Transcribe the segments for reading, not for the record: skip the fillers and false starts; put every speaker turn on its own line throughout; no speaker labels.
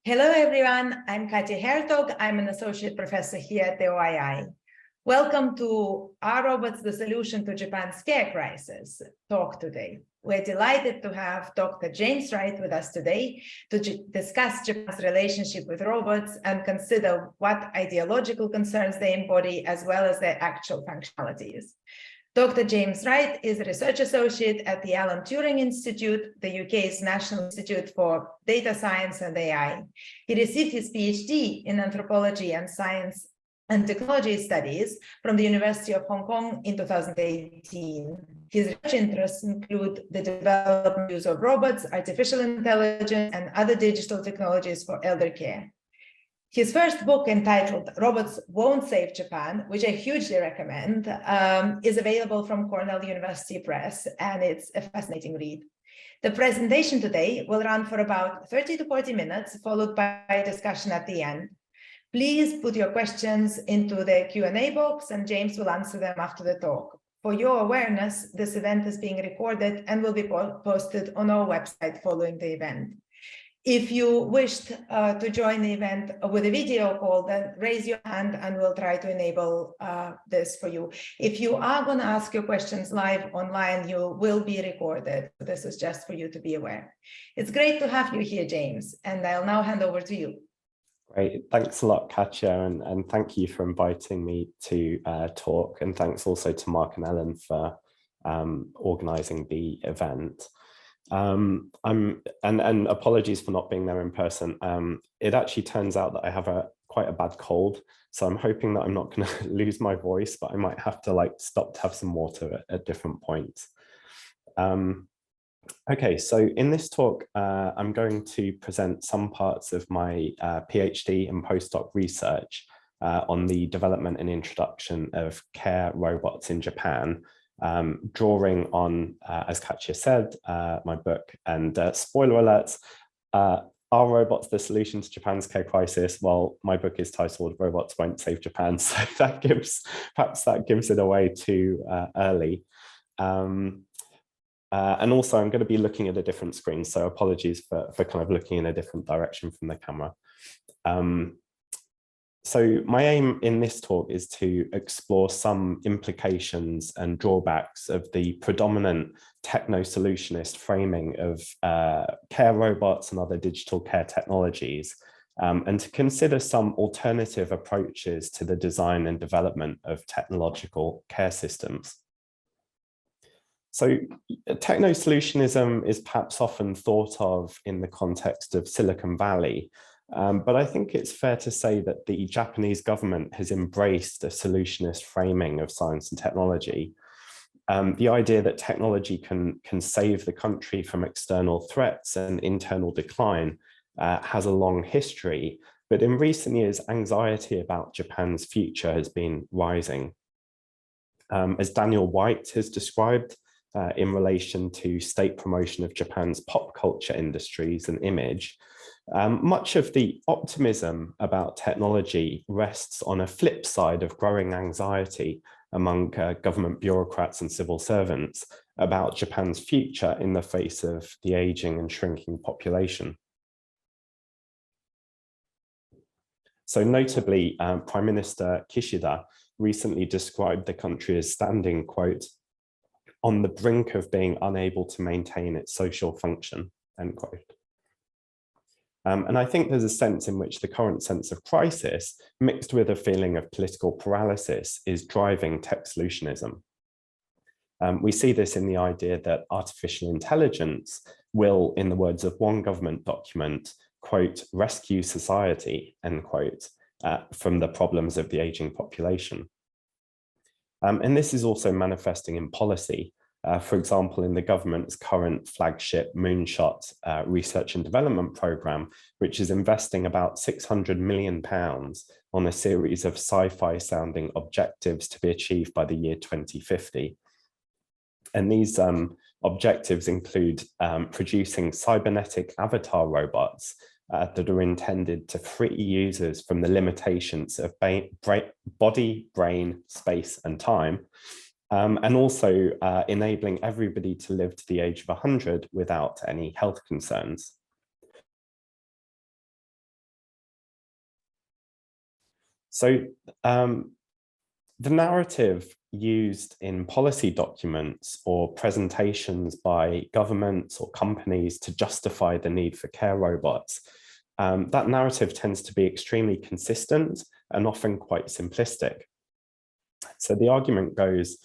Hello, everyone. I'm Katya Hertog. I'm an associate professor here at the OII. Welcome to Are Robots the Solution to Japan's Care Crisis talk today. We're delighted to have Dr. James Wright with us today to discuss Japan's relationship with robots and consider what ideological concerns they embody, as well as their actual functionalities. Dr. James Wright is a research associate at the Alan Turing Institute, the UK's National Institute for Data Science and AI. He received his PhD in anthropology and science and technology studies from the University of Hong Kong in 2018. His research interests include the development use of robots, artificial intelligence, and other digital technologies for elder care. His first book, entitled Robots Won't Save Japan, which I hugely recommend, is available from Cornell University Press, and it's a fascinating read. The presentation today will run for about 30 to 40 minutes, followed by a discussion at the end. Please put your questions into the Q&A box, and James will answer them after the talk. For your awareness, this event is being recorded and will be posted on our website following the event. If you wished to join the event with a video call, then raise your hand and we'll try to enable this for you. If you are going to ask your questions live online, you will be recorded. This is just for you to be aware. It's great to have you here, James, and I'll now hand over to you.
Great. Thanks a lot, Katya, and thank you for inviting me to talk. And thanks also to Mark and Ellen for organizing the event. And apologies for not being there in person. It actually turns out that I have quite a bad cold, so I'm hoping that I'm not going to lose my voice, but I might have to stop to have some water at different points. Okay, so in this talk, I'm going to present some parts of my PhD and postdoc research on the development and introduction of care robots in Japan, drawing on, as Katya said, my book. And spoiler alerts, are robots the solution to Japan's care crisis? Well, my book is titled Robots Won't Save Japan, so perhaps that gives it away too early. And also, I'm going to be looking at a different screen, so apologies for kind of looking in a different direction from the camera. So my aim in this talk is to explore some implications and drawbacks of the predominant techno-solutionist framing of care robots and other digital care technologies, and to consider some alternative approaches to the design and development of technological care systems. So techno-solutionism is perhaps often thought of in the context of Silicon Valley, but I think it's fair to say that the Japanese government has embraced a solutionist framing of science and technology. The idea that technology can save the country from external threats and internal decline has a long history, but in recent years, anxiety about Japan's future has been rising. As Daniel White has described, in relation to state promotion of Japan's pop culture industries and image, much of the optimism about technology rests on a flip side of growing anxiety among government bureaucrats and civil servants about Japan's future in the face of the aging and shrinking population. So notably, Prime Minister Kishida recently described the country as standing, quote, on the brink of being unable to maintain its social function, end quote. And I think there's a sense in which the current sense of crisis, mixed with a feeling of political paralysis, is driving tech solutionism. We see this in the idea that artificial intelligence will, in the words of one government document, quote, rescue society, end quote, from the problems of the aging population. And this is also manifesting in policy. For example, in the government's current flagship Moonshot research and development program, which is investing about £600 million on a series of sci-fi sounding objectives to be achieved by the year 2050. And these objectives include producing cybernetic avatar robots that are intended to free users from the limitations of body, brain, space, and time, and also enabling everybody to live to the age of 100 without any health concerns. So the narrative used in policy documents or presentations by governments or companies to justify the need for care robots, that narrative tends to be extremely consistent and often quite simplistic. So the argument goes,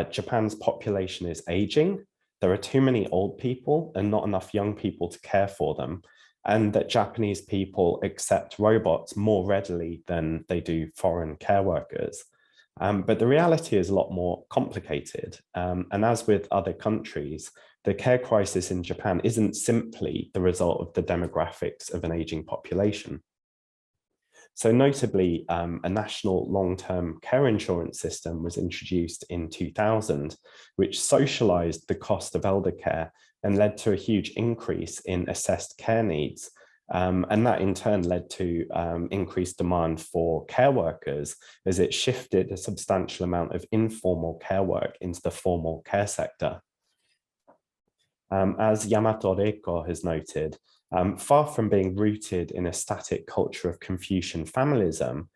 Japan's population is aging, there are too many old people and not enough young people to care for them, and that Japanese people accept robots more readily than they do foreign care workers. But the reality is a lot more complicated. And as with other countries, the care crisis in Japan isn't simply the result of the demographics of an aging population. So notably, a national long-term care insurance system was introduced in 2000, which socialized the cost of elder care and led to a huge increase in assessed care needs. And that in turn led to increased demand for care workers as it shifted a substantial amount of informal care work into the formal care sector. As Yamato Reiko has noted, far from being rooted in a static culture of Confucian familism,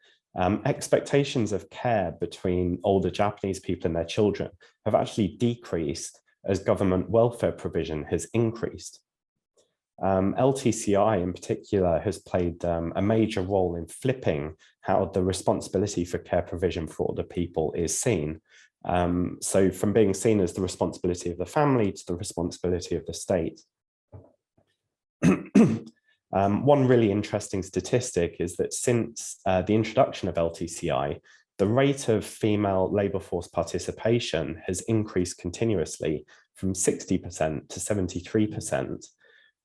expectations of care between older Japanese people and their children have actually decreased as government welfare provision has increased. LTCI in particular has played a major role in flipping how the responsibility for care provision for older people is seen. So from being seen as the responsibility of the family to the responsibility of the state. One really interesting statistic is that since the introduction of LTCI, the rate of female labour force participation has increased continuously from 60% to 73%.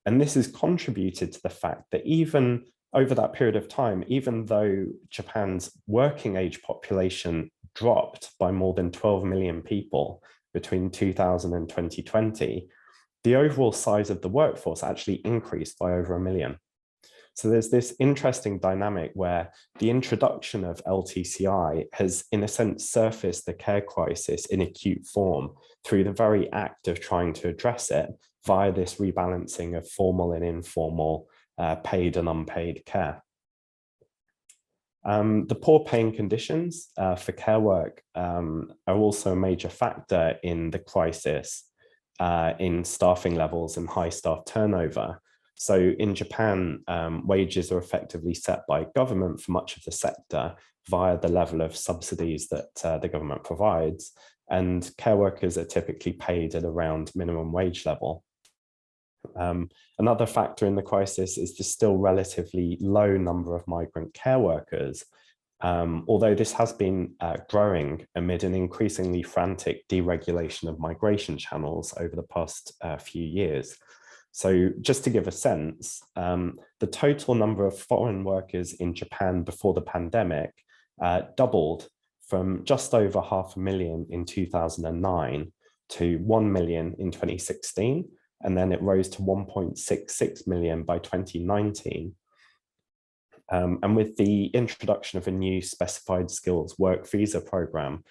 And this has contributed to the fact that even over that period of time, even though Japan's working age population dropped by more than 12 million people between 2000 and 2020, the overall size of the workforce actually increased by over 1 million. So there's this interesting dynamic where the introduction of LTCI has, in a sense, surfaced the care crisis in acute form through the very act of trying to address it via this rebalancing of formal and informal paid and unpaid care. The poor paying conditions for care work are also a major factor in the crisis in staffing levels and high staff turnover. So in Japan, wages are effectively set by government for much of the sector via the level of subsidies that the government provides, and care workers are typically paid at around minimum wage level. Another factor in the crisis is the still relatively low number of migrant care workers, although this has been growing amid an increasingly frantic deregulation of migration channels over the past few years. So just to give a sense, the total number of foreign workers in Japan before the pandemic doubled from just over 500,000 in 2009 to 1 million in 2016. And then it rose to 1.66 million by 2019. And with the introduction of a new specified skills work visa program,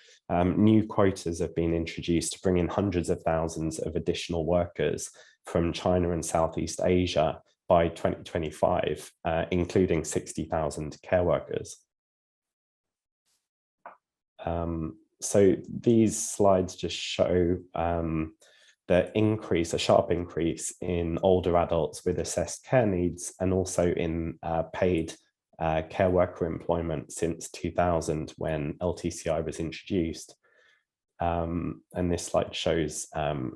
new quotas have been introduced to bring in hundreds of thousands of additional workers from China and Southeast Asia by 2025, including 60,000 care workers. So these slides just show a sharp increase in older adults with assessed care needs and also in paid care worker employment since 2000 when LTCI was introduced. And this slide shows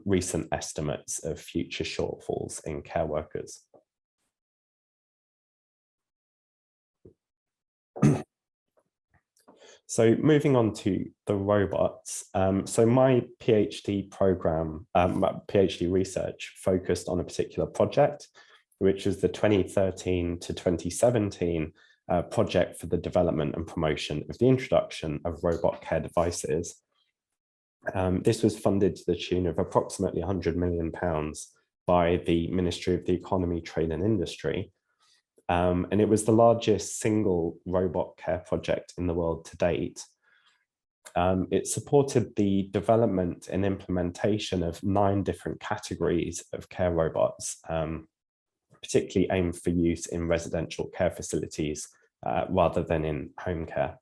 recent estimates of future shortfalls in care workers. So moving on to the robots. So my PhD program, PhD research focused on a particular project, which was the 2013 to 2017 project for the development and promotion of the introduction of robot care devices. This was funded to the tune of approximately £100 million by the Ministry of the Economy, Trade and Industry. And it was the largest single robot care project in the world to date. It supported the development and implementation of 9 different categories of care robots, particularly aimed for use in residential care facilities rather than in home care.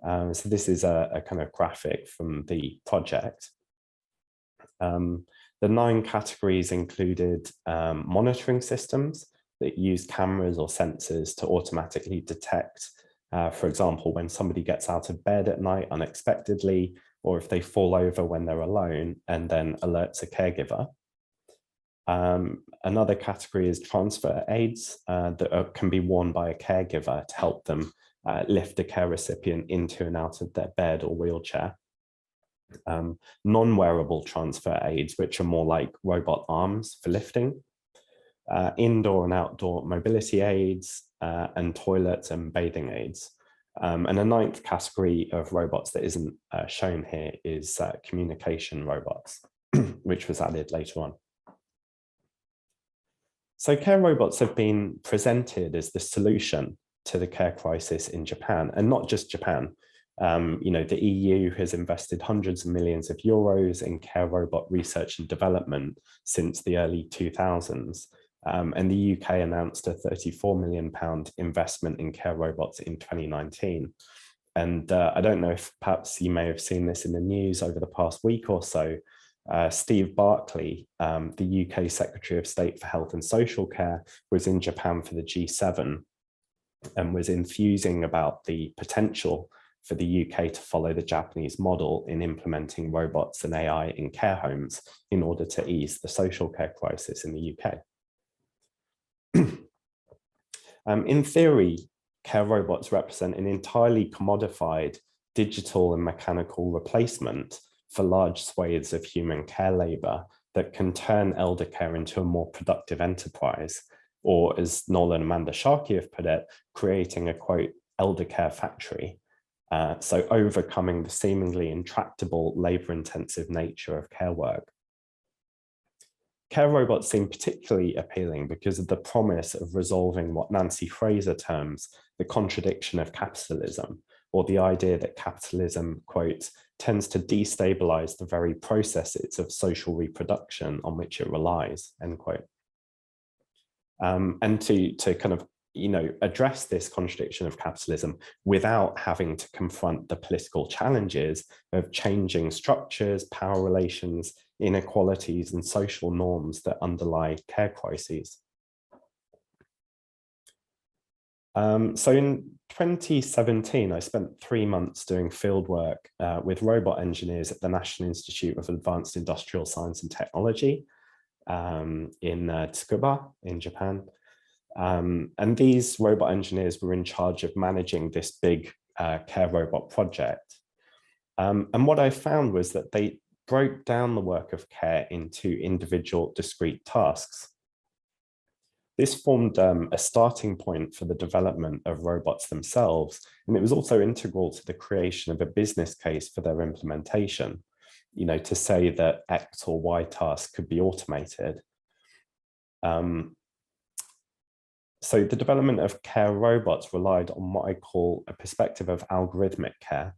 So this is a kind of graphic from the project. The 9 categories included monitoring systems that use cameras or sensors to automatically detect, for example, when somebody gets out of bed at night unexpectedly, or if they fall over when they're alone, and then alerts a caregiver. Another category is transfer aids that can be worn by a caregiver to help them lift a care recipient into and out of their bed or wheelchair. Non-wearable transfer aids, which are more like robot arms for lifting. Indoor and outdoor mobility aids, and toilets and bathing aids. And a 9th category of robots that isn't shown here is communication robots, which was added later on. So care robots have been presented as the solution to the care crisis in Japan, and not just Japan. You know, the EU has invested hundreds of millions of euros in care robot research and development since the early 2000s. And the UK announced a £34 million investment in care robots in 2019. And I don't know if perhaps you may have seen this in the news over the past week or so. Steve Barclay, the UK Secretary of State for Health and Social Care, was in Japan for the G7 and was enthusing about the potential for the UK to follow the Japanese model in implementing robots and AI in care homes in order to ease the social care crisis in the UK. In theory, care robots represent an entirely commodified digital and mechanical replacement for large swathes of human care labour that can turn elder care into a more productive enterprise, or as Nolan and Amanda Sharkey have put it, creating a, quote, elder care factory. So overcoming the seemingly intractable labour-intensive nature of care work. Care robots seem particularly appealing because of the promise of resolving what Nancy Fraser terms the contradiction of capitalism, or the idea that capitalism, quote, tends to destabilize the very processes of social reproduction on which it relies, end quote. And to kind of, you know, address this contradiction of capitalism without having to confront the political challenges of changing structures, power relations, inequalities, and social norms that underlie care crises. So in 2017, I spent 3 months doing fieldwork with robot engineers at the National Institute of Advanced Industrial Science and Technology in Tsukuba in Japan. And these robot engineers were in charge of managing this big care robot project. And what I found was that they broke down the work of care into individual discrete tasks. This formed a starting point for the development of robots themselves, and it was also integral to the creation of a business case for their implementation, you know, to say that X or Y tasks could be automated. So the development of care robots relied on what I call a perspective of algorithmic care.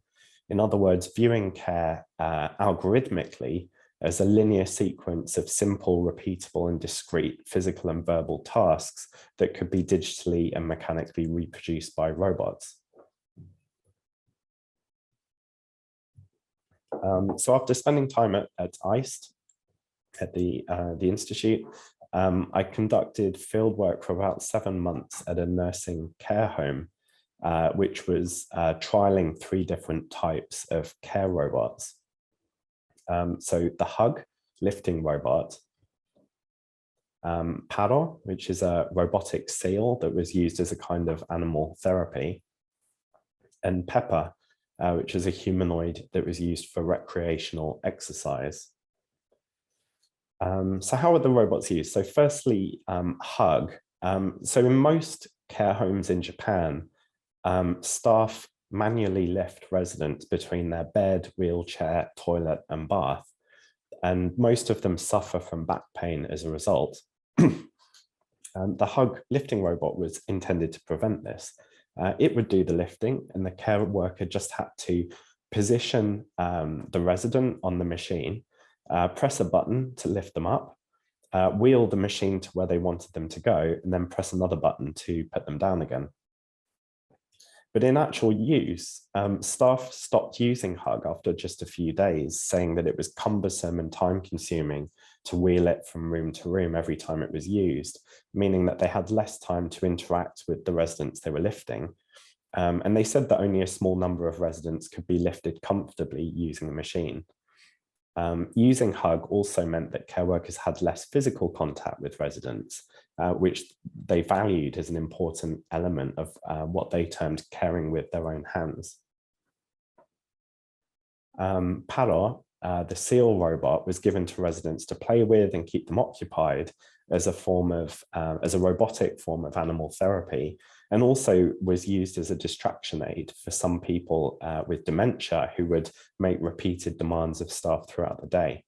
In other words, viewing care algorithmically as a linear sequence of simple, repeatable, and discrete physical and verbal tasks that could be digitally and mechanically reproduced by robots. So after spending time at ICE, at the Institute, I conducted fieldwork for about 7 months at a nursing care home, which was trialing 3 different types of care robots. So the Hug lifting robot, Paro, which is a robotic seal that was used as a kind of animal therapy, and Pepper, which is a humanoid that was used for recreational exercise. So how are the robots used? So firstly, Hug. So in most care homes in Japan, staff manually lift residents between their bed, wheelchair, toilet, and bath. And most of them suffer from back pain as a result. The Hug lifting robot was intended to prevent this. It would do the lifting, and the care worker just had to position the resident on the machine, press a button to lift them up, wheel the machine to where they wanted them to go, and then press another button to put them down again. But in actual use, staff stopped using Hug after just a few days, saying that it was cumbersome and time-consuming to wheel it from room to room every time it was used, meaning that they had less time to interact with the residents they were lifting. And they said that only a small number of residents could be lifted comfortably using the machine. Using Hug also meant that care workers had less physical contact with residents, which they valued as an important element of what they termed caring with their own hands. Paro, the seal robot, was given to residents to play with and keep them occupied as a robotic form of animal therapy, and also was used as a distraction aid for some people with dementia who would make repeated demands of staff throughout the day.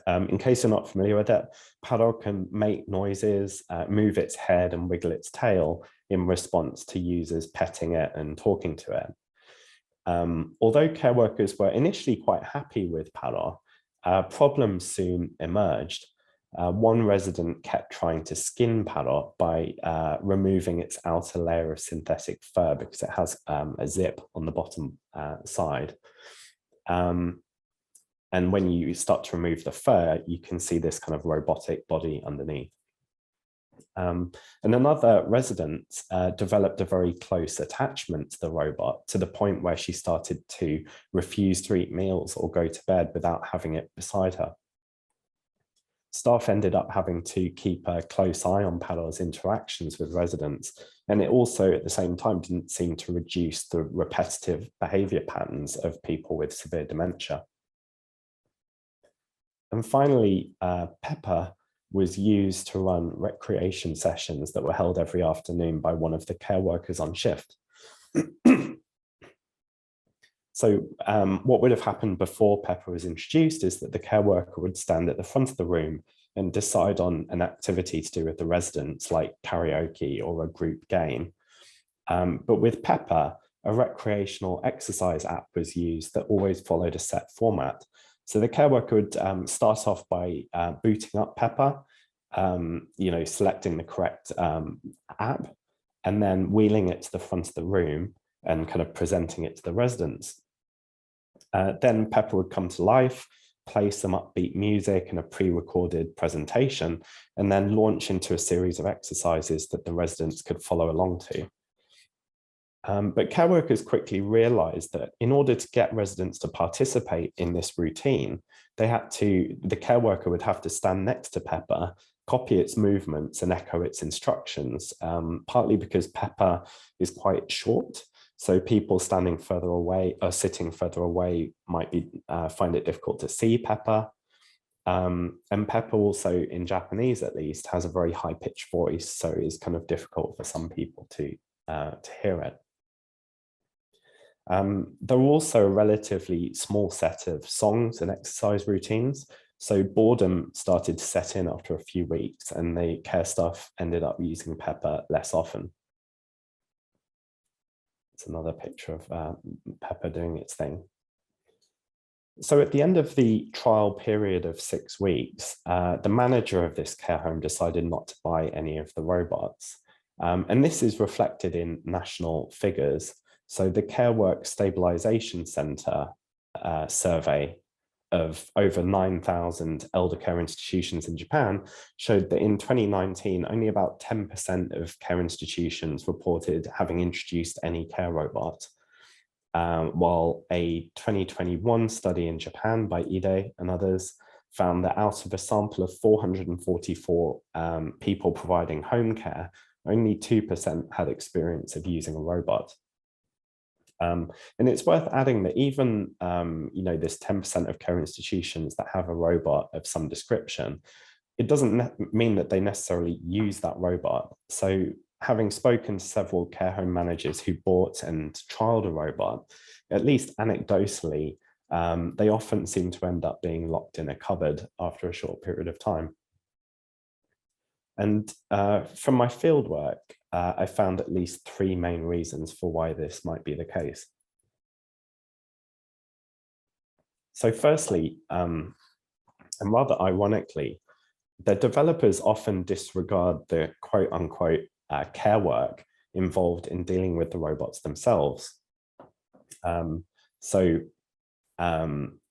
In case you're not familiar with it, Paro can make noises, move its head and wiggle its tail in response to users petting it and talking to it. Although care workers were initially quite happy with Paro, problems soon emerged. One resident kept trying to skin Paro by removing its outer layer of synthetic fur because it has a zip on the bottom side. And when you start to remove the fur, you can see this kind of robotic body underneath. And another resident developed a very close attachment to the robot, to the point where she started to refuse to eat meals or go to bed without having it beside her. Staff ended up having to keep a close eye on Paro's interactions with residents, and it also at the same time didn't seem to reduce the repetitive behavior patterns of people with severe dementia. And finally, Pepper was used to run recreation sessions that were held every afternoon by one of the care workers on shift. So what would have happened before Pepper was introduced is that the care worker would stand at the front of the room and decide on an activity to do with the residents, like karaoke or a group game. But with Pepper, a recreational exercise app was used that always followed a set format. So the care worker would start off by booting up Pepper, selecting the correct app, and then wheeling it to the front of the room and kind of presenting it to the residents. Then Pepper would come to life, play some upbeat music and a pre-recorded presentation, and then launch into a series of exercises that the residents could follow along to. But care workers quickly realized that in order to get residents to participate in this routine, the care worker would have to stand next to Pepper, copy its movements and echo its instructions, partly because Pepper is quite short. So people standing further away or sitting further away might find it difficult to see Pepper. And Pepper also, in Japanese at least, has a very high-pitched voice, so it's kind of difficult for some people to hear it. There were also a relatively small set of songs and exercise routines, so boredom started to set in after a few weeks, and the care staff ended up using Pepper less often. It's another picture of Pepper doing its thing. So at the end of the trial period of 6 weeks, the manager of this care home decided not to buy any of the robots. And this is reflected in national figures. So the Care Work Stabilization Center survey of over 9,000 elder care institutions in Japan showed that in 2019, only about 10% of care institutions reported having introduced any care robot, while a 2021 study in Japan by Ide and others found that out of a sample of 444 people providing home care, only 2% had experience of using a robot. And it's worth adding that even, this 10% of care institutions that have a robot of some description, it doesn't mean that they necessarily use that robot. So having spoken to several care home managers who bought and trialed a robot, at least anecdotally, they often seem to end up being locked in a cupboard after a short period of time. And from my fieldwork, I found at least 3 main reasons for why this might be the case. So firstly, and rather ironically, the developers often disregard the quote unquote care work involved in dealing with the robots themselves.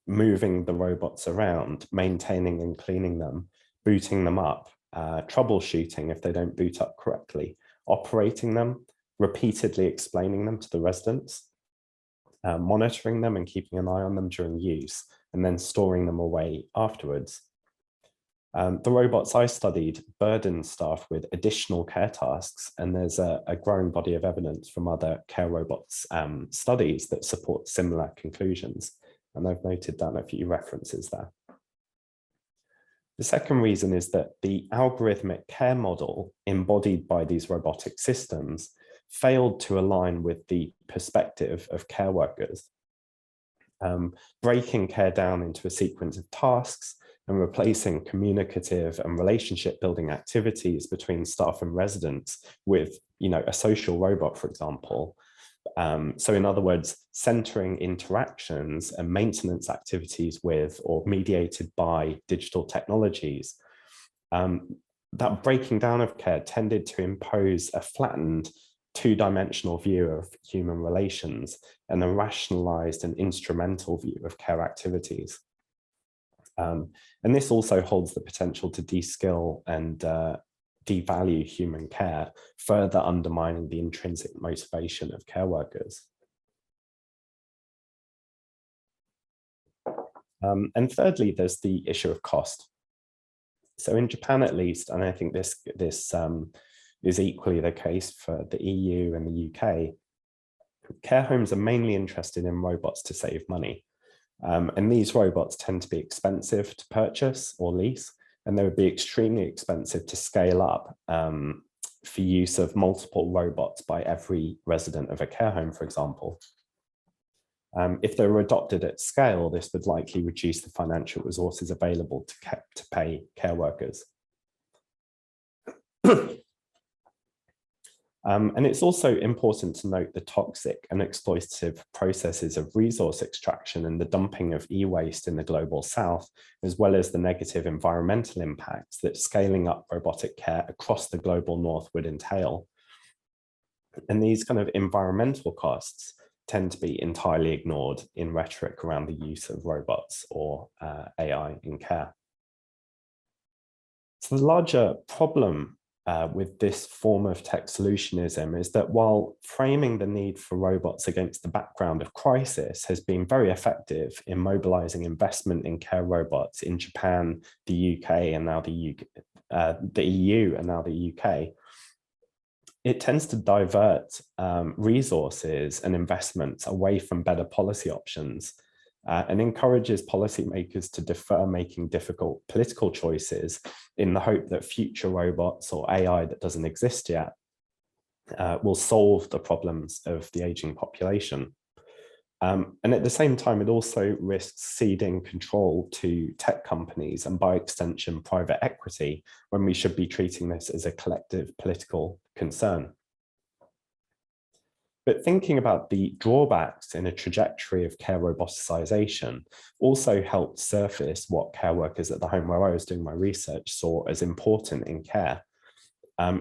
Moving the robots around, maintaining and cleaning them, booting them up, troubleshooting if they don't boot up correctly, operating them, repeatedly explaining them to the residents, monitoring them and keeping an eye on them during use, and then storing them away afterwards. The robots I studied burdened staff with additional care tasks, and there's a growing body of evidence from other care robots studies that support similar conclusions. And I've noted down a few references there. The second reason is that the algorithmic care model embodied by these robotic systems failed to align with the perspective of care workers. Breaking care down into a sequence of tasks and replacing communicative and relationship building activities between staff and residents with, a social robot, for example. So in other words, centering interactions and maintenance activities with or mediated by digital technologies. That breaking down of care tended to impose a flattened two-dimensional view of human relations and a rationalized and instrumental view of care activities. And this also holds the potential to de-skill and devalue human care, further undermining the intrinsic motivation of care workers. And thirdly, there's the issue of cost. So in Japan, at least, and I think this is equally the case for the EU and the UK, care homes are mainly interested in robots to save money. And these robots tend to be expensive to purchase or lease, and they would be extremely expensive to scale up for use of multiple robots by every resident of a care home, for example. If they were adopted at scale, this would likely reduce the financial resources available to pay care workers. And it's also important to note the toxic and exploitative processes of resource extraction and the dumping of e-waste in the global south, as well as the negative environmental impacts that scaling up robotic care across the global north would entail. And these kind of environmental costs tend to be entirely ignored in rhetoric around the use of robots or AI in care. So the larger problem with this form of tech solutionism is that while framing the need for robots against the background of crisis has been very effective in mobilizing investment in care robots in Japan, the UK, and now the EU and now the UK, it tends to divert resources and investments away from better policy options and encourages policymakers to defer making difficult political choices in the hope that future robots or AI that doesn't exist yet will solve the problems of the aging population. And at the same time, it also risks ceding control to tech companies and by extension, private equity, when we should be treating this as a collective political concern. But thinking about the drawbacks in a trajectory of care roboticization also helped surface what care workers at the home where I was doing my research saw as important in care.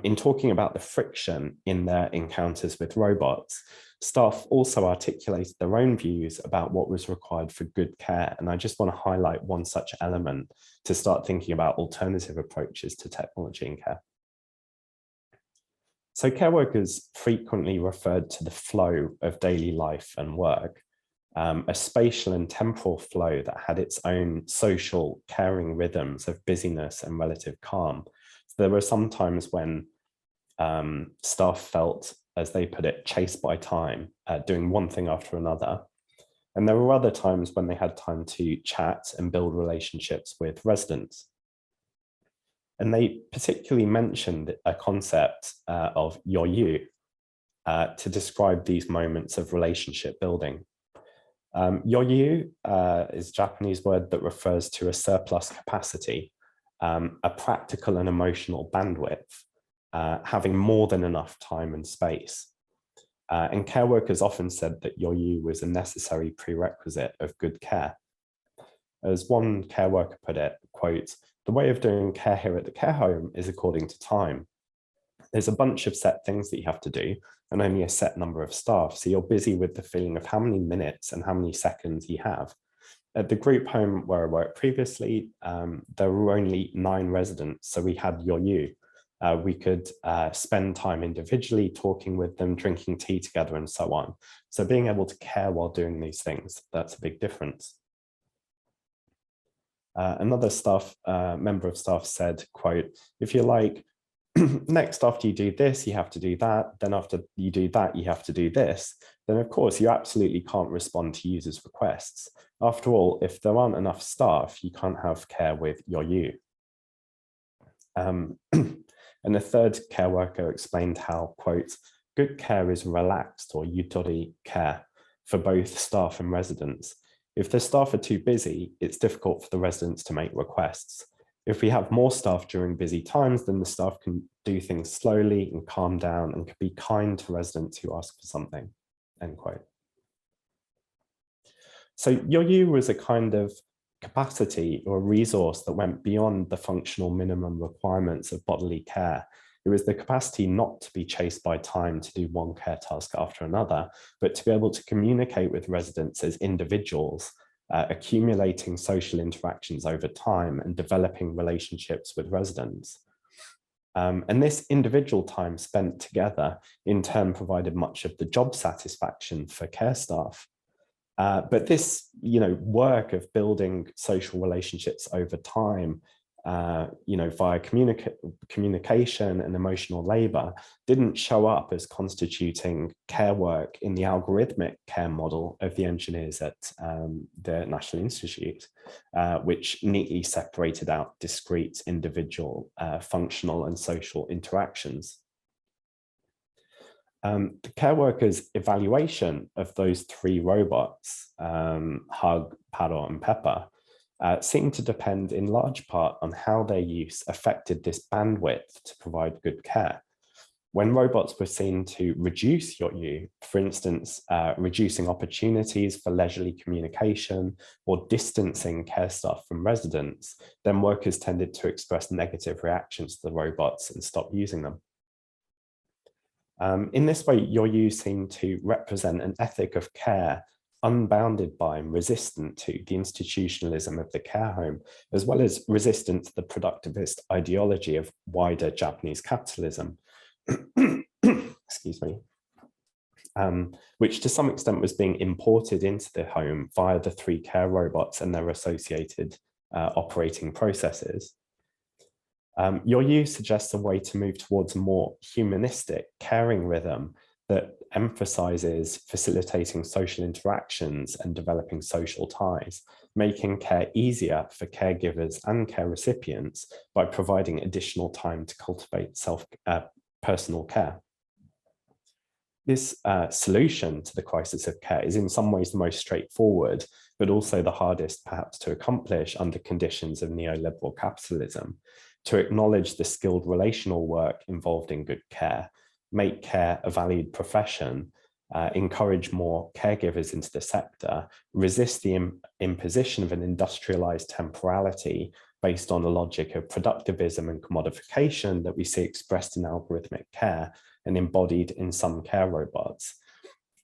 In talking about the friction in their encounters with robots, staff also articulated their own views about what was required for good care. And I just want to highlight one such element to start thinking about alternative approaches to technology in care. So care workers frequently referred to the flow of daily life and work, a spatial and temporal flow that had its own social caring rhythms of busyness and relative calm. So there were some times when staff felt, as they put it, chased by time, doing one thing after another. And there were other times when they had time to chat and build relationships with residents. And they particularly mentioned a concept of yoyu to describe these moments of relationship building. Yoyu is a Japanese word that refers to a surplus capacity, a practical and emotional bandwidth, having more than enough time and space. And care workers often said that yoyu was a necessary prerequisite of good care. As one care worker put it, quote, "The way of doing care here at the care home is according to time. there's a bunch of set things that you have to do and only a set number of staff. So you're busy with the feeling of how many minutes and how many seconds you have. At the group home where I worked previously, there were only 9 residents. So we had you. We could spend time individually talking with them, drinking tea together and so on. So being able to care while doing these things, that's a big difference. Another member of staff said, quote, if you're like, next after you do this, you have to do that, then after you do that, you have to do this, then of course you absolutely can't respond to users' requests. After all, if there aren't enough staff, you can't have care with you. And the third care worker explained how, quote, good care is relaxed or yutori care for both staff and residents. If the staff are too busy, it's difficult for the residents to make requests. If we have more staff during busy times, then the staff can do things slowly and calm down and can be kind to residents who ask for something, end quote. So you was a kind of capacity or resource that went beyond the functional minimum requirements of bodily care. It was the capacity not to be chased by time to do one care task after another, but to be able to communicate with residents as individuals, accumulating social interactions over time and developing relationships with residents. And this individual time spent together in turn provided much of the job satisfaction for care staff. But this, work of building social relationships over time, via communication and emotional labor, didn't show up as constituting care work in the algorithmic care model of the engineers at the National Institute, which neatly separated out discrete individual functional and social interactions. The care workers' evaluation of those 3 robots, Hug, Paro, and Pepper, seemed to depend in large part on how their use affected this bandwidth to provide good care. When robots were seen to reduce you, for instance, reducing opportunities for leisurely communication or distancing care staff from residents, then workers tended to express negative reactions to the robots and stop using them. In this way, you seem to represent an ethic of care unbounded by and resistant to the institutionalism of the care home, as well as resistant to the productivist ideology of wider Japanese capitalism, excuse me, which to some extent was being imported into the home via the 3 care robots and their associated operating processes. Your suggests a way to move towards a more humanistic, caring rhythm that emphasizes facilitating social interactions and developing social ties, making care easier for caregivers and care recipients by providing additional time to cultivate personal care. This solution to the crisis of care is in some ways the most straightforward, but also the hardest perhaps to accomplish under conditions of neoliberal capitalism, to acknowledge the skilled relational work involved in good care, make care a valued profession, encourage more caregivers into the sector, resist the imposition of an industrialized temporality based on a logic of productivism and commodification that we see expressed in algorithmic care and embodied in some care robots.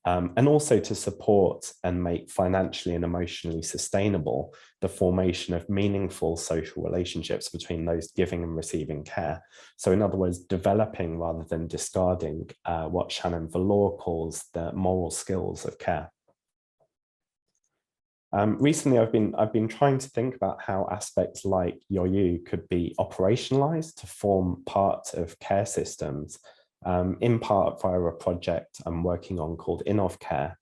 And also to support and make financially and emotionally sustainable the formation of meaningful social relationships between those giving and receiving care. So in other words, developing rather than discarding what Shannon Valor calls the moral skills of care. Recently, I've been trying to think about how aspects like you could be operationalized to form part of care systems, in part via a project I'm working on called InnovCare,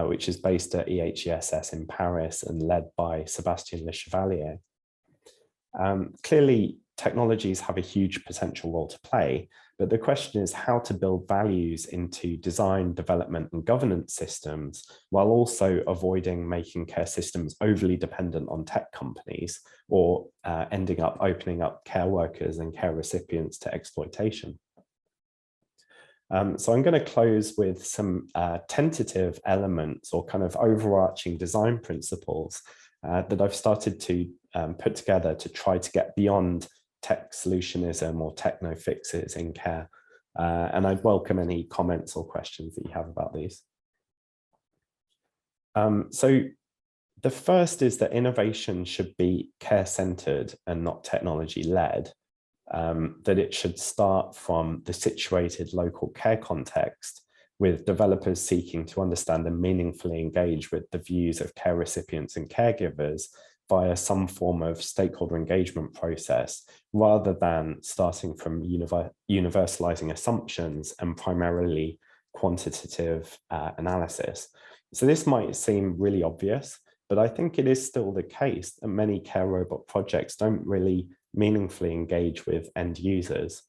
which is based at EHESS in Paris and led by Sébastien Le Chevalier. Clearly, technologies have a huge potential role to play, but the question is how to build values into design, development, and governance systems, while also avoiding making care systems overly dependent on tech companies or ending up opening up care workers and care recipients to exploitation. So I'm going to close with some tentative elements or kind of overarching design principles that I've started to put together to try to get beyond tech solutionism or techno fixes in care. And I'd welcome any comments or questions that you have about these. So the first is that innovation should be care-centered and not technology-led, that it should start from the situated local care context, with developers seeking to understand and meaningfully engage with the views of care recipients and caregivers via some form of stakeholder engagement process, rather than starting from universalizing assumptions and primarily quantitative analysis. So this might seem really obvious, but I think it is still the case that many care robot projects don't really meaningfully engage with end users.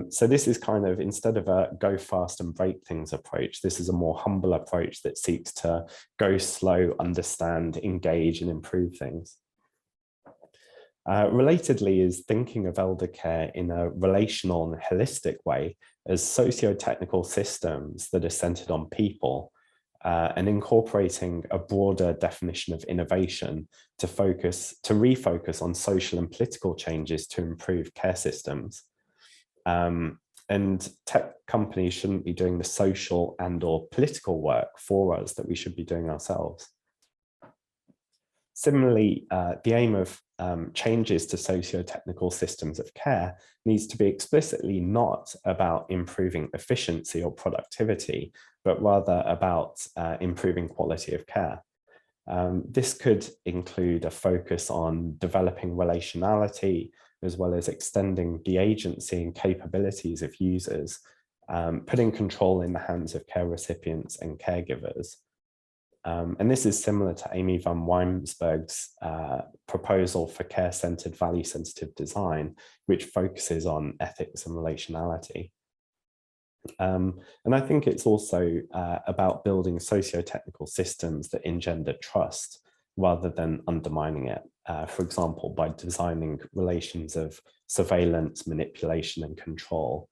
So this is kind of, instead of a go fast and break things approach, this is a more humble approach that seeks to go slow, understand, engage, and improve things. Relatedly is thinking of elder care in a relational and holistic way as socio-technical systems that are centered on people, and incorporating a broader definition of innovation to refocus on social and political changes to improve care systems. And tech companies shouldn't be doing the social and/or political work for us that we should be doing ourselves. Similarly, the aim of changes to socio-technical systems of care needs to be explicitly not about improving efficiency or productivity, but rather about improving quality of care. This could include a focus on developing relationality, as well as extending the agency and capabilities of users, putting control in the hands of care recipients and caregivers. And this is similar to Amy van Wijnsberg's proposal for care-centered, value-sensitive design, which focuses on ethics and relationality. And I think it's also about building socio-technical systems that engender trust rather than undermining it. For example, by designing relations of surveillance, manipulation, and control,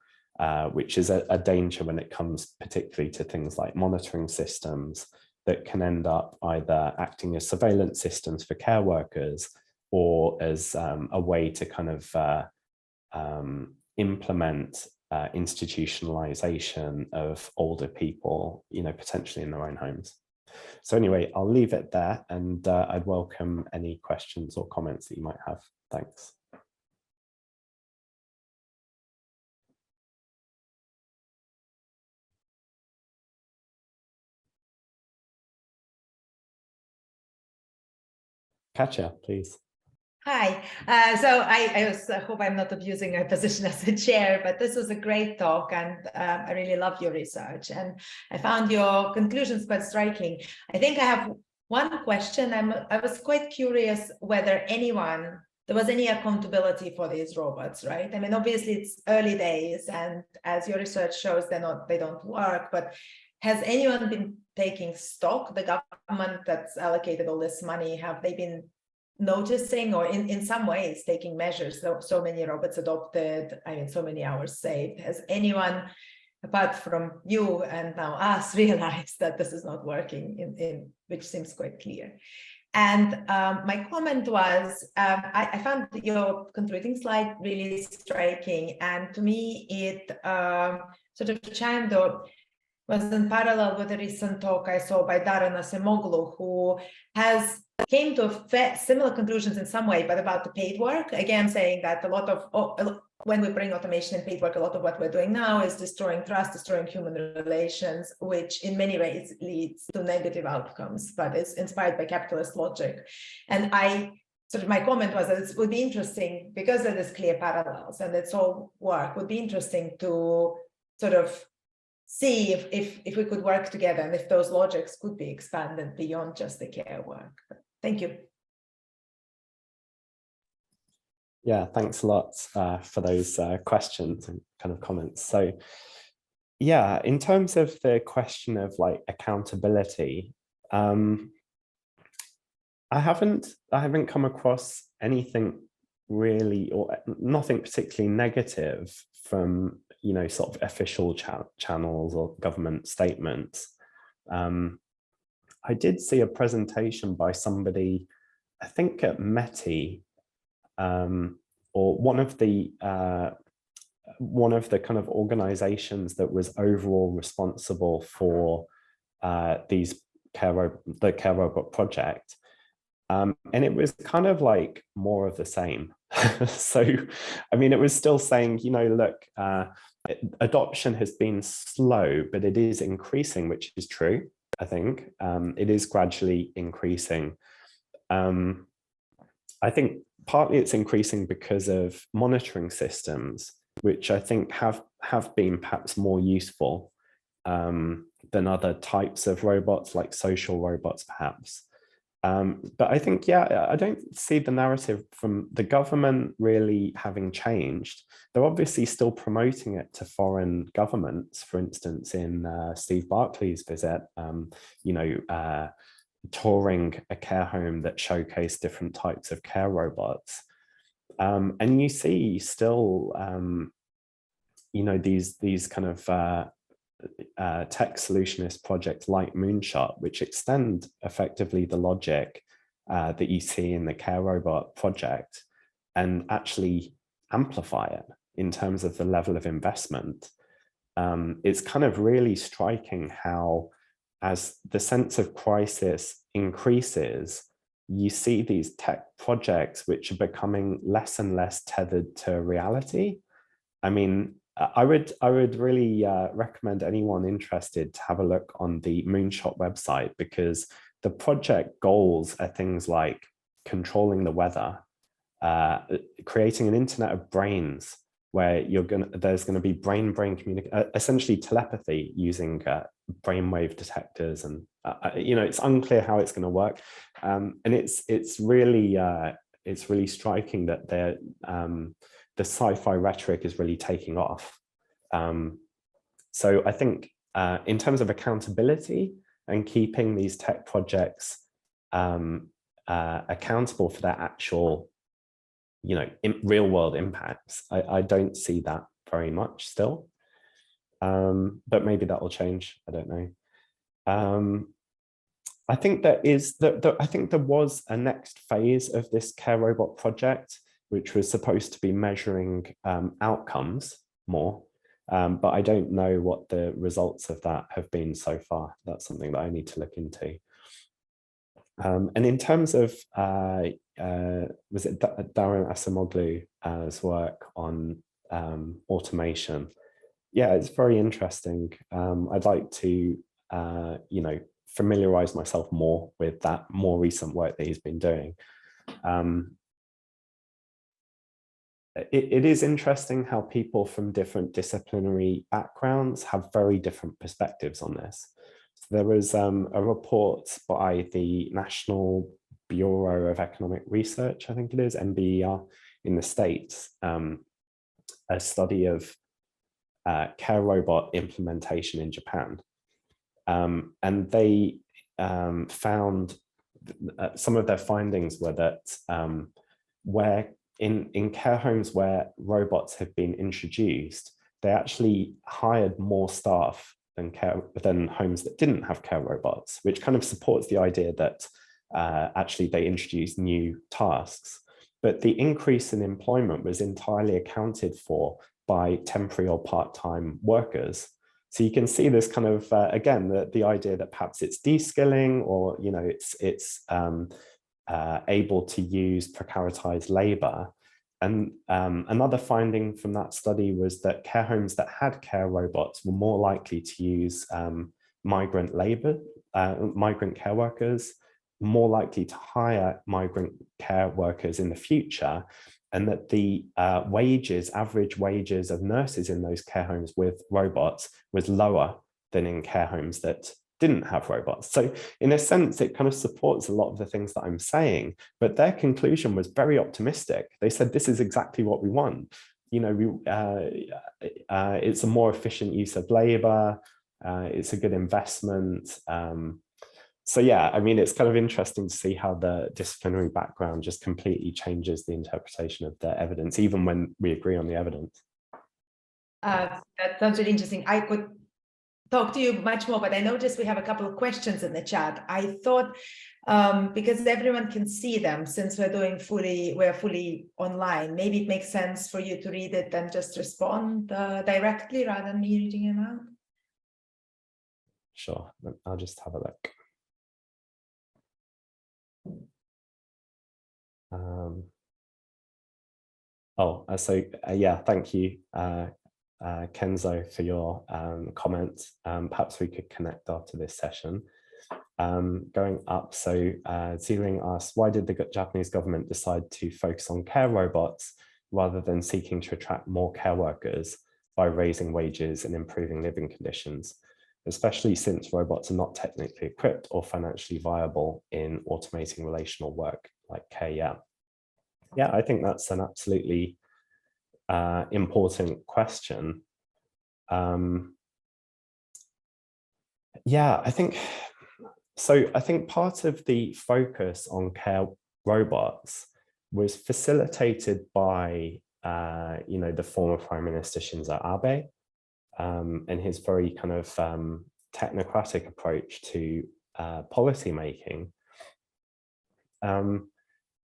which is a danger when it comes particularly to things like monitoring systems that can end up either acting as surveillance systems for care workers or as a way to kind of implement institutionalization of older people, potentially in their own homes. So anyway, I'll leave it there, and I'd welcome any questions or comments that you might have. Thanks. Katja, please.
Hi. So I hope I'm not abusing my position as a chair, but this was a great talk, and I really love your research, and I found your conclusions quite striking. I think I have one question. I was quite curious whether there was any accountability for these robots, right? I mean, obviously it's early days, and as your research shows, they don't work, but has anyone been taking stock? The government that's allocated all this money, have they been noticing or in some ways taking measures? So many robots adopted, I mean, so many hours saved. Has anyone, apart from you and now us, realized that this is not working, which seems quite clear? And my comment was, I found your concluding slide really striking, and to me it sort of chimed or was in parallel with a recent talk I saw by Darren Asimoglu, who came to similar conclusions in some way, but about the paid work. Again, saying that a lot of, when we bring automation and paid work, a lot of what we're doing now is destroying trust, destroying human relations, which in many ways leads to negative outcomes, but it's inspired by capitalist logic. And my comment was that it would be interesting, because of this clear parallels and it's all work, would be interesting to sort of see if we could work together and if those logics could be expanded beyond just the care work. Thank you.
Yeah, thanks a lot for those questions and kind of comments. So yeah, in terms of the question of like accountability, I haven't come across anything really, or nothing particularly negative from sort of official channels or government statements. I did see a presentation by somebody, I think at METI, or one of the one of the kind of organizations that was overall responsible for the Care Robot project. And it was kind of like more of the same. So, I mean, it was still saying, you know, look, adoption has been slow, but it is increasing, which is true, I think. It is gradually increasing. I think partly it's increasing because of monitoring systems, which I think have been perhaps more useful than other types of robots, like social robots, perhaps. But I think, yeah, I don't see the narrative from the government really having changed. They're obviously still promoting it to foreign governments, for instance, in Steve Barclay's visit, you know, touring a care home that showcased different types of care robots. And you see still, you know, these kind of tech solutionist projects like Moonshot, which extend effectively the logic that you see in the Care Robot project and actually amplify it in terms of the level of investment. It's kind of really striking how, as the sense of crisis increases, you see these tech projects which are becoming less and less tethered to reality. I mean, I would really recommend anyone interested to have a look on the Moonshot website, because the project goals are things like controlling the weather, creating an internet of brains where there's going to be brain-brain communication, essentially telepathy using brainwave detectors, and you know, it's unclear how it's going to work, and it's really striking that the sci-fi rhetoric is really taking off. So I think in terms of accountability and keeping these tech projects accountable for their actual, you know, real world impacts, I don't see that very much still. But maybe that will change. I don't know. I think I think there was a next phase of this Care Robot project, which was supposed to be measuring outcomes more. But I don't know what the results of that have been so far. That's something that I need to look into. And in terms of, was it Darren Asamoglu's work on automation? Yeah, it's very interesting. I'd like to, you know, familiarize myself more with that more recent work that he's been doing. It is interesting how people from different disciplinary backgrounds have very different perspectives on this. So there was a report by the National Bureau of Economic Research, I think it is, NBER, in the States, a study of care robot implementation in Japan. And they found some of their findings were that where in care homes where robots have been introduced, they actually hired more staff than homes that didn't have care robots, which kind of supports the idea that actually they introduced new tasks. But the increase in employment was entirely accounted for by temporary or part-time workers. So you can see this kind of, again, the idea that perhaps it's de-skilling, or, you know, it's able to use precaritized labor. And another finding from that study was that care homes that had care robots were more likely to use migrant care workers, more likely to hire migrant care workers in the future, and that the average wages of nurses in those care homes with robots was lower than in care homes that didn't have robots. So in a sense, it kind of supports a lot of the things that I'm saying, but their conclusion was very optimistic. They said, this is exactly what we want. You know, it's a more efficient use of labor. It's a good investment. So yeah, I mean, it's kind of interesting to see how the disciplinary background just completely changes the interpretation of the evidence, even when we agree on the evidence.
That sounds really interesting. I could talk to you much more, but I noticed we have a couple of questions in the chat. I thought, because everyone can see them, since we're fully online, maybe it makes sense for you to read it and just respond directly rather than me reading them out.
Sure, I'll just have a look. Yeah, thank you, Kenzo, for your comments. Perhaps we could connect after this session. Going up, so Zealing asks, why did the Japanese government decide to focus on care robots rather than seeking to attract more care workers by raising wages and improving living conditions, especially since robots are not technically equipped or financially viable in automating relational work like care? Yeah, I think that's an absolutely important question. Yeah, I think part of the focus on care robots was facilitated by the former Prime Minister Shinzo Abe and his very kind of technocratic approach to policy making.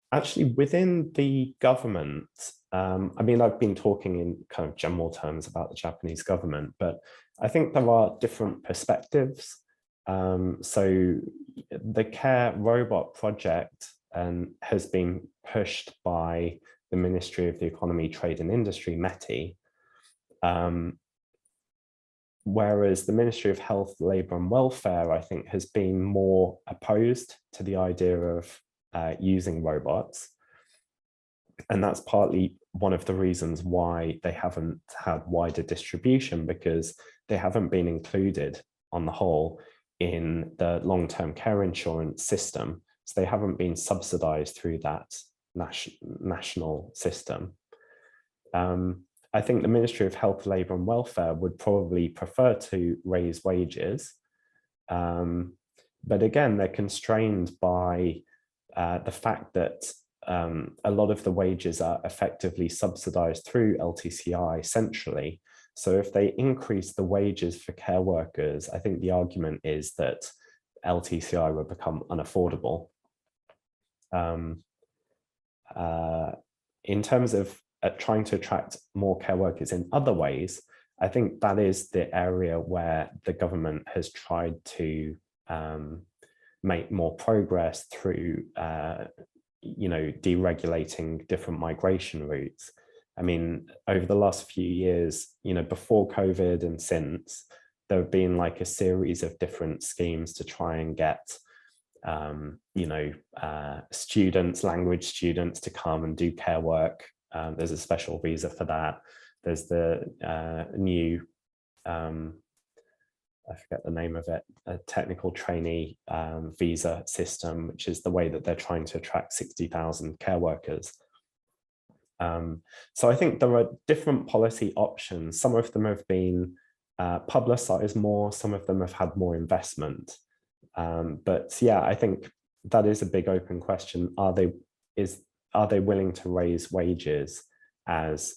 Actually, within the government, I mean, I've been talking in kind of general terms about the Japanese government, but I think there are different perspectives. So the care robot project has been pushed by the Ministry of the Economy, Trade and Industry, METI, whereas the Ministry of Health, Labour and Welfare, I think, has been more opposed to the idea of using robots. And that's partly one of the reasons why they haven't had wider distribution, because they haven't been included on the whole in the long-term care insurance system. So they haven't been subsidized through that national system. I think the Ministry of Health, Labour and Welfare would probably prefer to raise wages. But again, they're constrained by the fact that a lot of the wages are effectively subsidized through LTCI centrally. So if they increase the wages for care workers, I think the argument is that LTCI will become unaffordable. In terms of trying to attract more care workers in other ways, I think that is the area where the government has tried to make more progress through deregulating different migration routes. I mean, over the last few years, before COVID and since, there have been like a series of different schemes to try and get language students to come and do care work. There's a special visa for that. There's the new I forget the name of it, a technical trainee visa system, which is the way that they're trying to attract 60,000 care workers. So I think there are different policy options. Some of them have been publicized more, some of them have had more investment. But yeah, I think that is a big open question. Are they willing to raise wages, as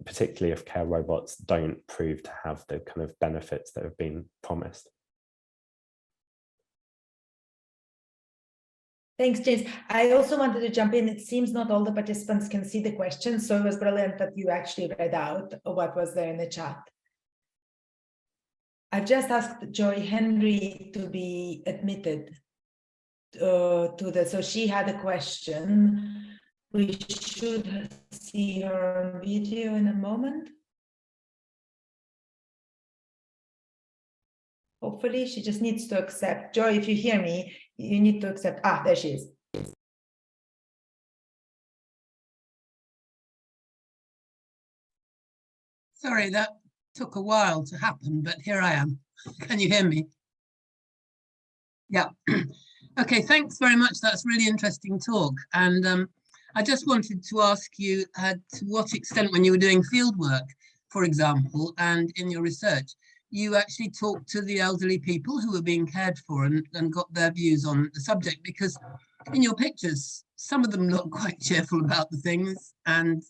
particularly if care robots don't prove to have the kind of benefits that have been promised?
Thanks, James. I also wanted to jump in. It seems not all the participants can see the questions, so it was brilliant that you actually read out what was there in the chat. I've just asked Joy Henry to be admitted so she had a question. We should see her on video in a moment. Hopefully, she just needs to accept. Joy, if you hear me, you need to accept. Ah, there she is.
Sorry, that took a while to happen, but here I am. Can you hear me? Yeah. Okay, thanks very much. That's really interesting talk. And I just wanted to ask you to what extent, when you were doing field work, for example, and in your research, you actually talked to the elderly people who were being cared for and got their views on the subject, because in your pictures, some of them look quite cheerful about the things, and,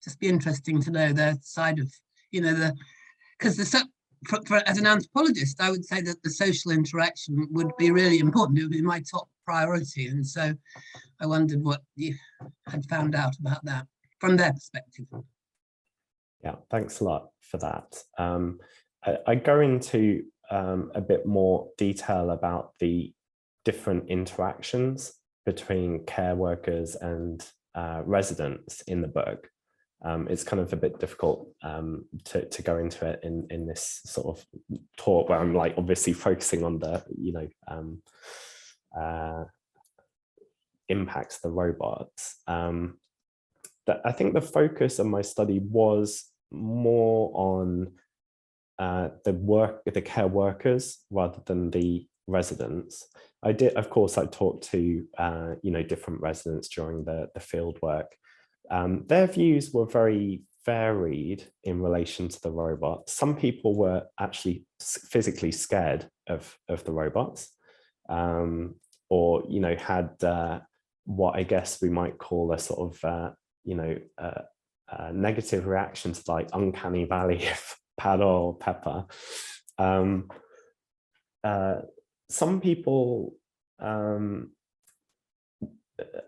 just be interesting to know their side of, because as an anthropologist, I would say that the social interaction would be really important. It would be my top priority. And so I wondered what you had found out about that from their perspective.
Yeah, thanks a lot for that. I go into a bit more detail about the different interactions between care workers and residents in the book. It's kind of a bit difficult to go into it in this sort of talk where I'm like obviously focusing on the, impacts of the robots. I think the focus of my study was more on the care workers rather than the residents. Of course, I talked to different residents during the field work. Their views were very varied in relation to the robots. Some people were actually physically scared of the robots, or had what I guess we might call a sort of negative reaction to like uncanny valley of Paro or Pepper. Some people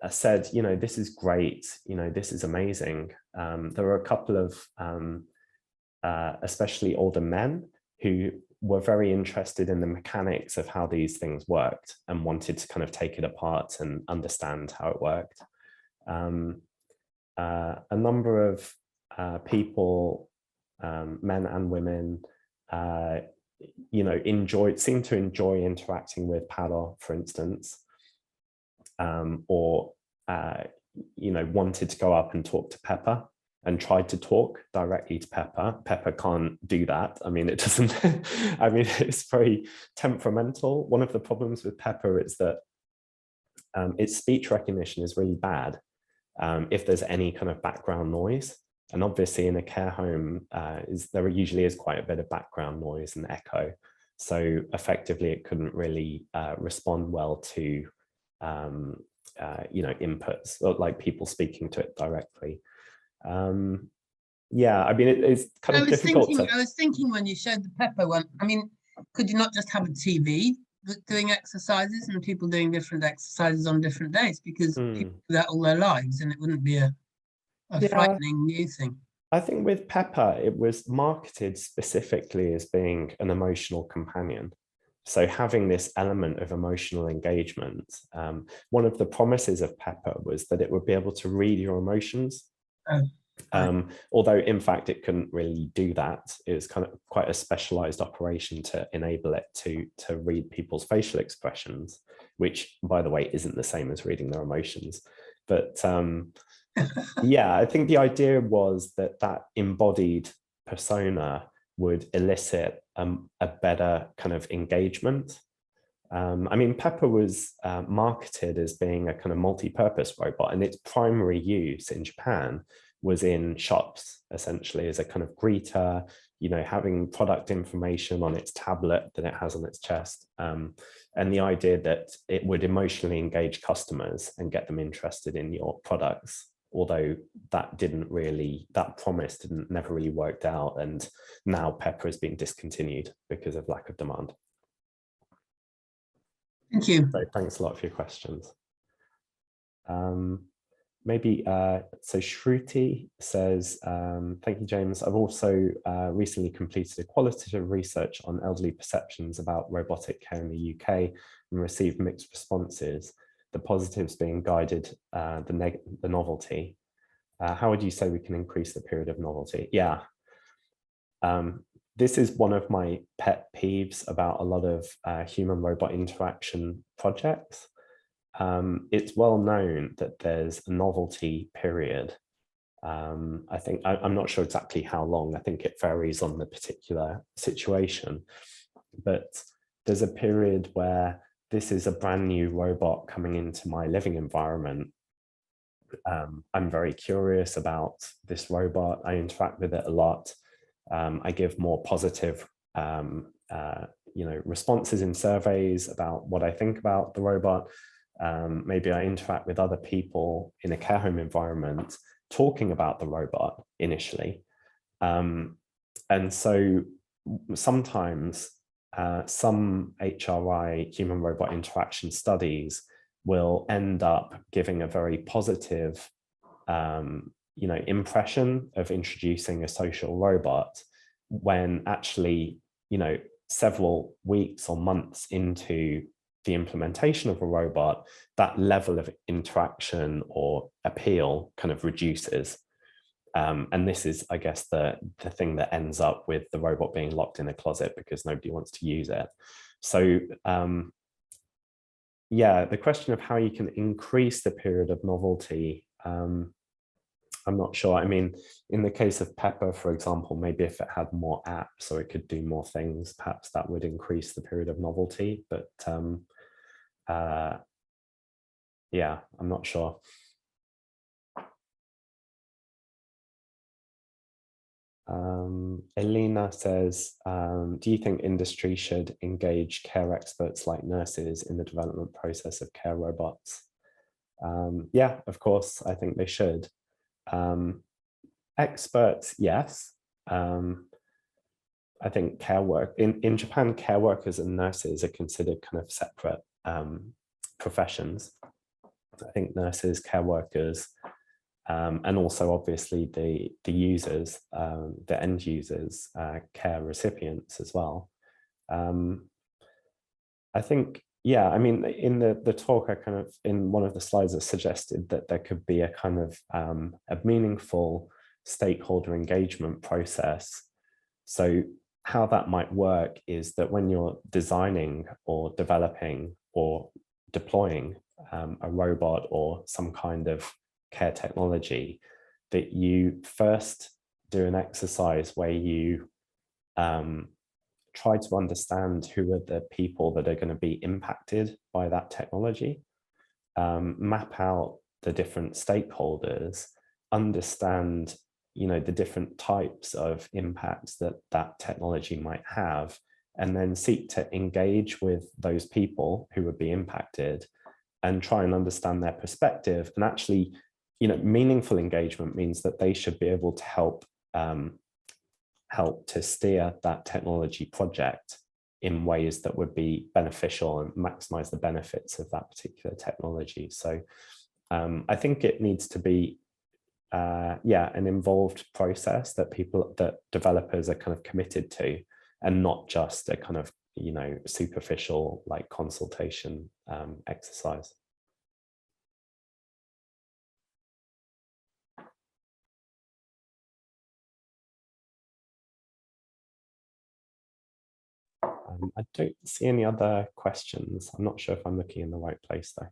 said, this is great, this is amazing. There were a couple of especially older men who were very interested in the mechanics of how these things worked and wanted to kind of take it apart and understand how it worked. A number of people, men and women, seemed to enjoy interacting with Paro, for instance, or wanted to go up and talk to Pepper and tried to talk directly to Pepper. Pepper can't do that. I mean, it doesn't, it's very temperamental. One of the problems with Pepper is that its speech recognition is really bad if there's any kind of background noise. And obviously in a care home, there usually is quite a bit of background noise and echo. So effectively it couldn't really respond well to inputs, or like people speaking to it directly. Yeah, I mean, it's kind of difficult.
I was thinking when you showed the Pepper one, I mean, could you not just have a TV doing exercises and people doing different exercises on different days? Because people do that all their lives and it wouldn't be a frightening new thing.
I think with Pepper, it was marketed specifically as being an emotional companion. So having this element of emotional engagement, one of the promises of Pepper was that it would be able to read your emotions. Although in fact it couldn't really do that. It was kind of quite a specialized operation to enable it to read people's facial expressions, which by the way isn't the same as reading their emotions. But yeah, I think the idea was that embodied persona would elicit a better kind of engagement. I mean, Pepper was marketed as being a kind of multi-purpose robot, and its primary use in Japan was in shops, essentially as a kind of greeter, having product information on its tablet that it has on its chest. And the idea that it would emotionally engage customers and get them interested in your products, although that promise never really worked out. And now Pepper has been discontinued because of lack of demand.
Thank you.
So thanks a lot for your questions. Maybe, so Shruti says, thank you, James. I've also recently completed a qualitative research on elderly perceptions about robotic care in the UK and received mixed responses, the positives being guided, the novelty. How would you say we can increase the period of novelty? Yeah. This is one of my pet peeves about a lot of human-robot interaction projects. It's well known that there's a novelty period. I think, I'm not sure exactly how long, I think it varies on the particular situation, but there's a period where this is a brand new robot coming into my living environment. I'm very curious about this robot. I interact with it a lot. I give more positive responses in surveys about what I think about the robot. Maybe I interact with other people in a care home environment talking about the robot initially. And so sometimes some HRI, human robot interaction studies, will end up giving a very positive impression of introducing a social robot, when actually, several weeks or months into the implementation of a robot, that level of interaction or appeal kind of reduces. And this is, I guess, the thing that ends up with the robot being locked in a closet because nobody wants to use it. So yeah, the question of how you can increase the period of novelty, I'm not sure. I mean, in the case of Pepper, for example, maybe if it had more apps or it could do more things, perhaps that would increase the period of novelty. But yeah, I'm not sure. Elena says, do you think industry should engage care experts like nurses in the development process of care robots? Yeah, of course, I think they should. Experts, yes. I think care work in Japan, care workers and nurses are considered kind of separate professions. I think nurses, care workers, and also obviously the users, the end users, care recipients as well. I think, yeah, I mean, in the talk, I kind of, in one of the slides, I suggested that there could be a kind of a meaningful stakeholder engagement process. So how that might work is that when you're designing or developing or deploying a robot or some kind of care technology, that you first do an exercise where you try to understand who are the people that are going to be impacted by that technology, map out the different stakeholders, understand the different types of impacts that that technology might have, and then seek to engage with those people who would be impacted and try and understand their perspective. And actually, meaningful engagement means that they should be able to help to steer that technology project in ways that would be beneficial and maximize the benefits of that particular technology. So I think it needs to be an involved process that developers are kind of committed to, and not just a kind of superficial like consultation exercise. I don't see any other questions. I'm not sure if I'm looking in the right place though.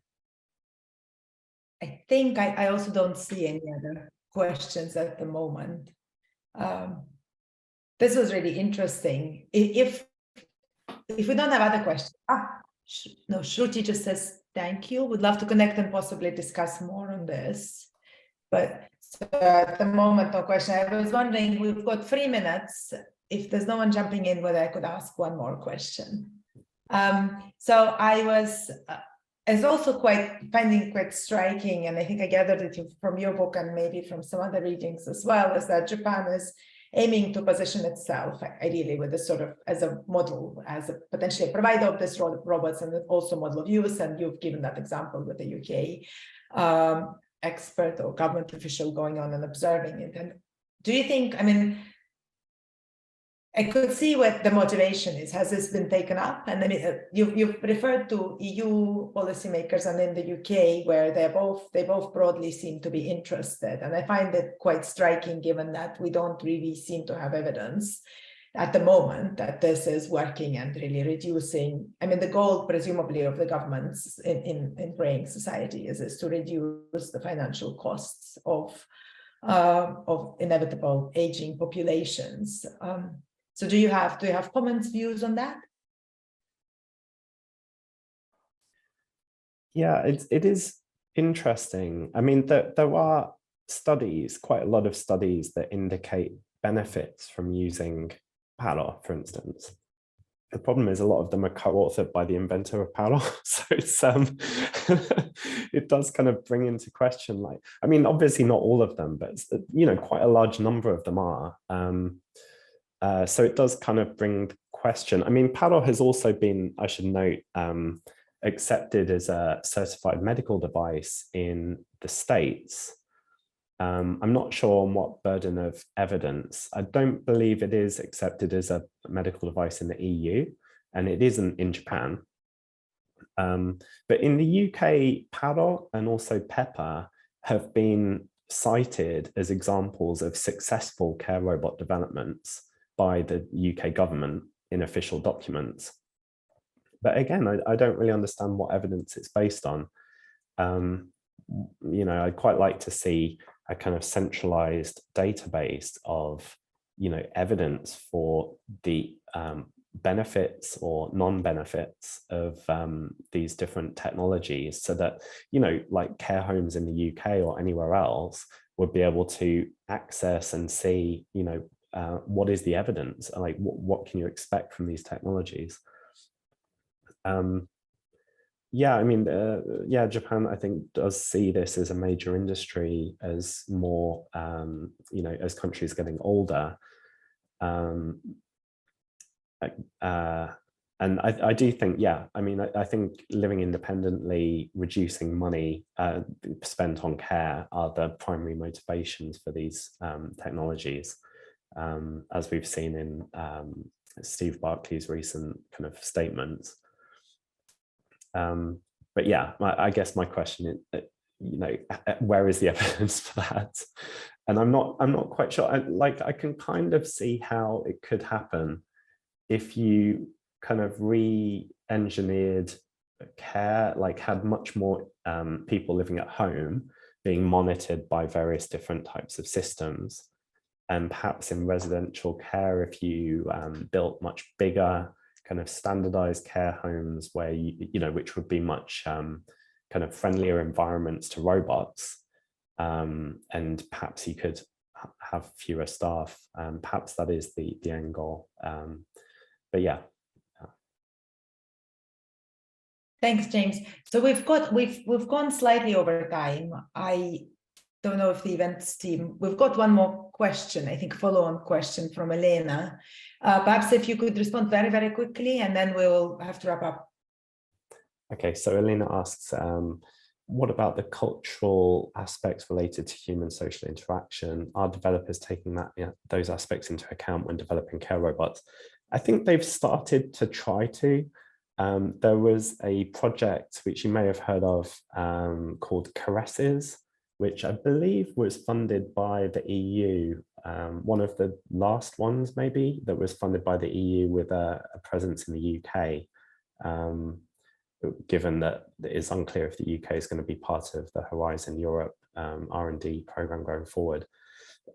I think I also don't see any other questions at the moment. This was really interesting. If we don't have other questions, no, Shruti just says thank you. Would love to connect and possibly discuss more on this. But so at the moment, no question. I was wondering, we've got 3 minutes. If there's no one jumping in, whether I could ask one more question. So I was also finding quite striking, and I think I gathered it from your book and maybe from some other readings as well, is that Japan is aiming to position itself ideally with this sort of as a model, as a potentially a provider of this robots, and also model of use. And you've given that example with the UK expert or government official going on and observing it. And do you think, I mean, I could see what the motivation is. Has this been taken up? And I mean, you've referred to EU policymakers and in the UK, where they both broadly seem to be interested. And I find it quite striking, given that we don't really seem to have evidence at the moment that this is working and really reducing. I mean, the goal presumably of the governments in praying society is to reduce the financial costs of inevitable aging populations. So do you have comments, views on that?
Yeah, it is interesting. I mean, there are studies, quite a lot of studies that indicate benefits from using Palo, for instance. The problem is a lot of them are co-authored by the inventor of Palo. So it's it does kind of bring into question, like, I mean, obviously not all of them, but quite a large number of them are. So it does kind of bring the question. I mean, Paro has also been, I should note, accepted as a certified medical device in the States. I'm not sure on what burden of evidence. I don't believe it is accepted as a medical device in the EU, and it isn't in Japan. But in the UK, Paro and also Pepper have been cited as examples of successful care robot developments by the UK government in official documents. But again, I don't really understand what evidence it's based on. You know, I'd quite like to see a kind of centralized database of, you know, evidence for the benefits or non-benefits of these different technologies, so that, you know, like care homes in the UK or anywhere else would be able to access and see, you know, what is the evidence, like what can you expect from these technologies. Yeah, I mean, yeah, Japan, I think, does see this as a major industry as more, you know, as countries getting older. And I do think, yeah, I mean, I think living independently, reducing money spent on care are the primary motivations for these technologies, as we've seen in Steve Barclay's recent kind of statements. But yeah, I guess my question is, you know, where is the evidence for that? And I'm not quite sure. I can kind of see how it could happen if you kind of re-engineered care, like had much more people living at home being monitored by various different types of systems. And perhaps in residential care, if you built much bigger kind of standardized care homes where you know, which would be much kind of friendlier environments to robots, and perhaps you could have fewer staff. Perhaps that is the end goal. But yeah.
Thanks, James. So we've gone slightly over time. I don't know if the events team, we've got one more question, I think follow-on question from Elena. Perhaps if you could respond very, very quickly, and then we will have to wrap up. Okay,
so Elena asks, what about the cultural aspects related to human social interaction? Are developers taking those aspects into account when developing care robots? I think they've started to try to. There was a project which you may have heard of called Caresses, which I believe was funded by the EU. One of the last ones, maybe, that was funded by the EU with a presence in the UK, given that it is unclear if the UK is going to be part of the Horizon Europe R&D program going forward.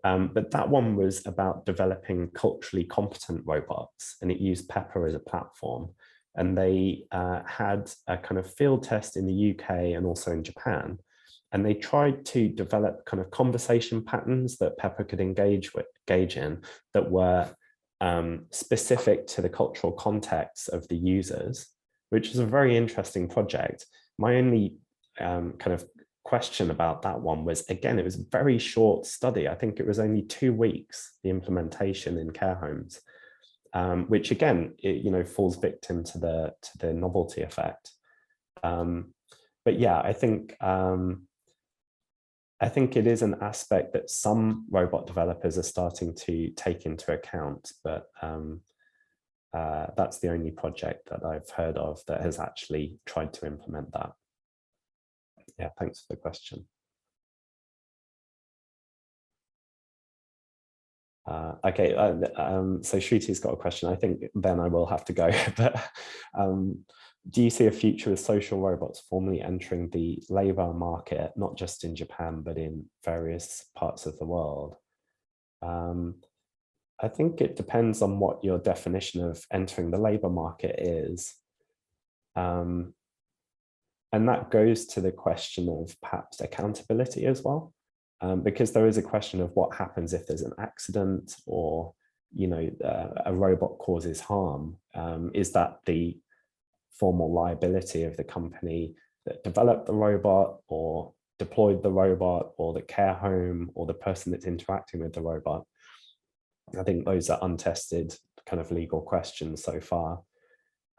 But that one was about developing culturally competent robots, and it used Pepper as a platform. And they had a kind of field test in the UK and also in Japan. And they tried to develop kind of conversation patterns that Pepper could engage in that were specific to the cultural context of the users, which is a very interesting project. My only kind of question about that one was, again, it was a very short study. I think it was only 2 weeks, the implementation in care homes, which again, you know, falls victim to the novelty effect. But yeah, I think it is an aspect that some robot developers are starting to take into account, but that's the only project that I've heard of that has actually tried to implement that. Yeah, thanks for the question. Okay, so Shriti's got a question. I think then I will have to go, but do you see a future with social robots formally entering the labor market, not just in Japan, but in various parts of the world? I think it depends on what your definition of entering the labor market is. And that goes to the question of perhaps accountability as well, because there is a question of what happens if there's an accident or, you know, a robot causes harm. Is that the formal liability of the company that developed the robot or deployed the robot or the care home or the person that's interacting with the robot? I think those are untested kind of legal questions so far.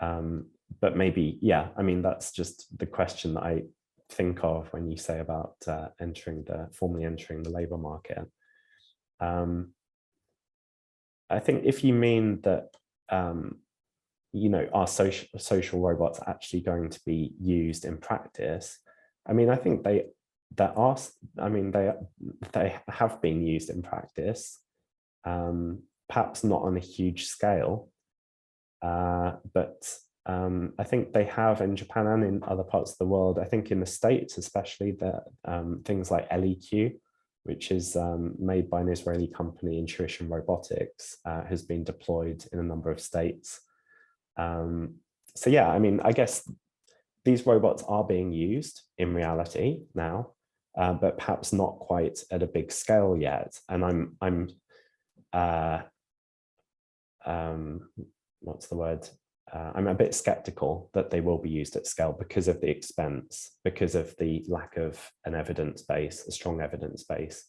But maybe, yeah, I mean, that's just the question that I think of when you say about formally entering the labour market. I think if you mean that, you know, are social robots actually going to be used in practice? I mean, I think they have been used in practice, perhaps not on a huge scale, but I think they have in Japan and in other parts of the world. I think in the States, especially, that things like LEQ, which is made by an Israeli company, Intuition Robotics, has been deployed in a number of states. So yeah, I mean, I guess these robots are being used in reality now, but perhaps not quite at a big scale yet. And what's the word? I'm a bit skeptical that they will be used at scale because of the expense, because of the lack of an evidence base, a strong evidence base.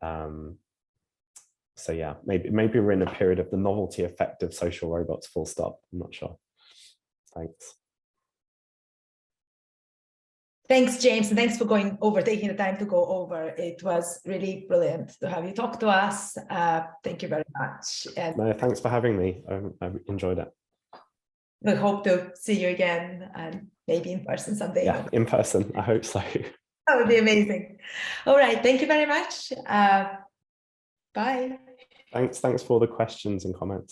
So yeah, maybe we're in a period of the novelty effect of social robots, full stop. I'm not sure. Thanks.
Thanks, James, and thanks for taking the time to go over. It was really brilliant to have you talk to us. Thank you very much. And
no, thanks for having me. I enjoyed it.
We hope to see you again, and maybe in person someday.
Yeah, in person, I hope so.
That would be amazing. All right, thank you very much. Bye.
Thanks for all the questions and comments.